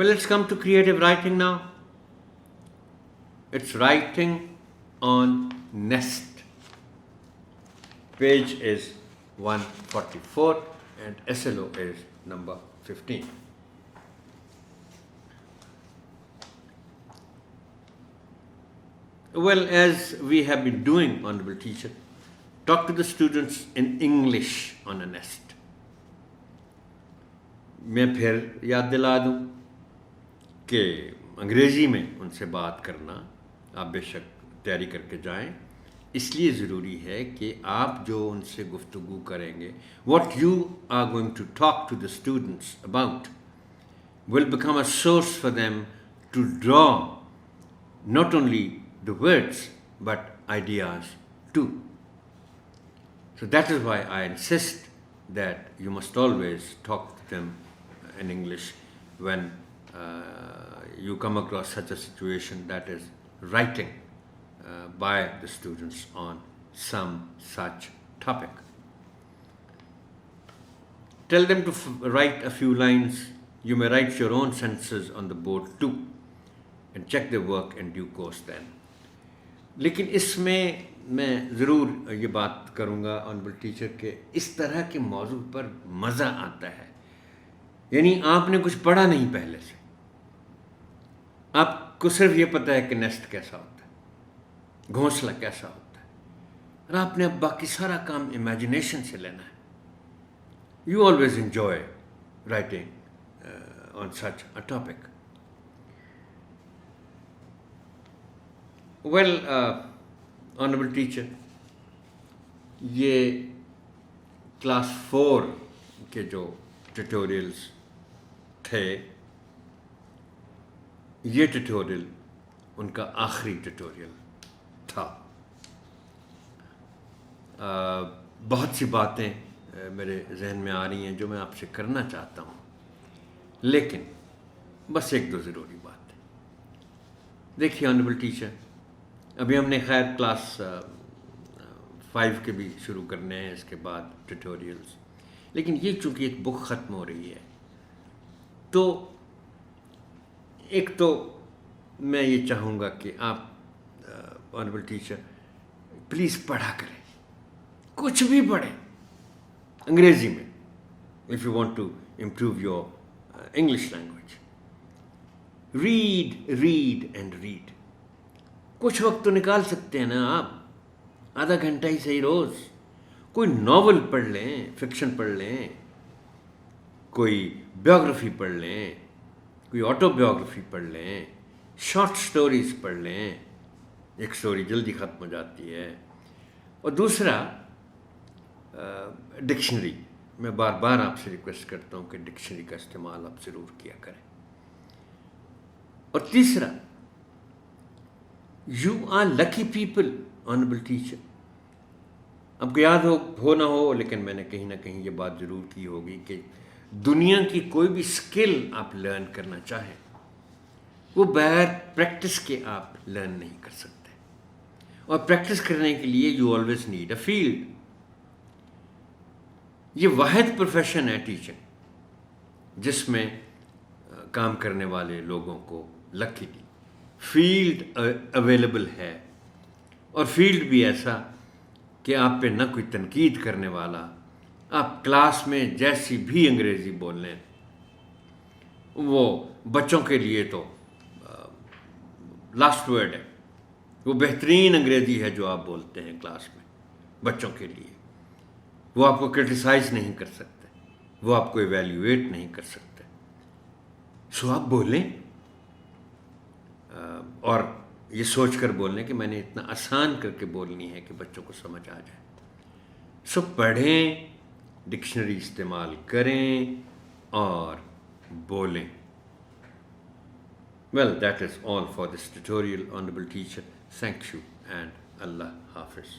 Well, let's come to creative writing now. It's writing on nest. Page is 144 and SLO is number 15. Well, as we have been doing, Honorable Teacher, talk to the students in English on a nest. میں پھر یاد دلا دوں کہ انگریزی میں ان سے بات کرنا آپ بے شک تیاری کر کے جائیں. اس لیے ضروری ہے کہ آپ جو ان سے گفتگو کریں گے, what you are going to talk to the students about will become a source for them to draw not only the words but ideas too. So that is why I insist that you must always talk to them in English when you come across such a situation, that is writing by the students on some such topic. Tell them to write a few lines. You may write your own sentences on the board too and check their work in due course then. لیکن اس میں ضرور یہ بات کروں گا honourable teacher کہ اس طرح کے موضوع پر مزہ آتا ہے. یعنی آپ نے کچھ پڑھا نہیں پہلے سے, آپ کو صرف یہ پتہ ہے کہ نیسٹ کیسا ہوتا ہے, گھونسلہ کیسا ہوتا ہے, اور آپ نے اب باقی سارا کام امیجنیشن سے لینا ہے. You always enjoy writing on such a topic. Well honourable teacher, یہ کلاس 4 کے جو ٹیوٹوریلز تھے, یہ ٹیوٹوریل ان کا آخری ٹیوٹوریل تھا. بہت سی باتیں میرے ذہن میں آ رہی ہیں جو میں آپ سے کرنا چاہتا ہوں, لیکن بس ایک دو ضروری بات ہے. دیکھیے آنریبل ٹیچر, ابھی ہم نے خیر کلاس 5 کے بھی شروع کرنے ہیں اس کے بعد ٹیوٹوریلز, لیکن یہ چونکہ ایک بک ختم ہو رہی ہے تو ایک تو میں یہ چاہوں گا کہ آپ آنریبل ٹیچر پلیز پڑھا کریں, کچھ بھی پڑھیں انگریزی میں, if you want to improve your English language. Read and read. کچھ وقت تو نکال سکتے ہیں نا آپ, آدھا گھنٹہ ہی صحیح روز. کوئی ناول پڑھ لیں, فکشن پڑھ لیں, کوئی بیوگرافی پڑھ لیں, کوئی آٹو بیوگرافی پڑھ لیں, شارٹ سٹوریز پڑھ لیں. ایک سٹوری جلدی ختم ہو جاتی ہے. اور دوسرا ڈکشنری. میں بار بار آپ سے ریکویسٹ کرتا ہوں کہ ڈکشنری کا استعمال آپ ضرور کیا کریں. اور تیسرا, you are lucky people honourable teacher. آپ کو یاد ہو نہ ہو, لیکن میں نے کہیں نہ کہیں یہ بات ضرور کی ہوگی کہ دنیا کی کوئی بھی اسکل آپ لرن کرنا چاہیں وہ بغیر پریکٹس کے آپ لرن نہیں کر سکتے. اور پریکٹس کرنے کے لیے you always need a field. یہ واحد پروفیشن ہے ٹیچنگ جس میں کام کرنے والے لوگوں کو لکی فیلڈ اویلیبل ہے, اور فیلڈ بھی ایسا کہ آپ پہ نہ کوئی تنقید کرنے والا. آپ کلاس میں جیسی بھی انگریزی بول لیں, وہ بچوں کے لیے تو لاسٹ ورڈ ہے. وہ بہترین انگریزی ہے جو آپ بولتے ہیں کلاس میں بچوں کے لیے. وہ آپ کو کرٹیسائز نہیں کر سکتے, وہ آپ کو ایویلیویٹ نہیں کر سکتے. سو آپ بولیں, اور یہ سوچ کر بولنے کہ میں نے اتنا آسان کر کے بولنی ہے کہ بچوں کو سمجھ آ جائے. سو پڑھیں, ڈکشنری استعمال کریں اور بولیں. Well, that is all for this tutorial, Honorable Teacher. Thank you and Allah Hafiz.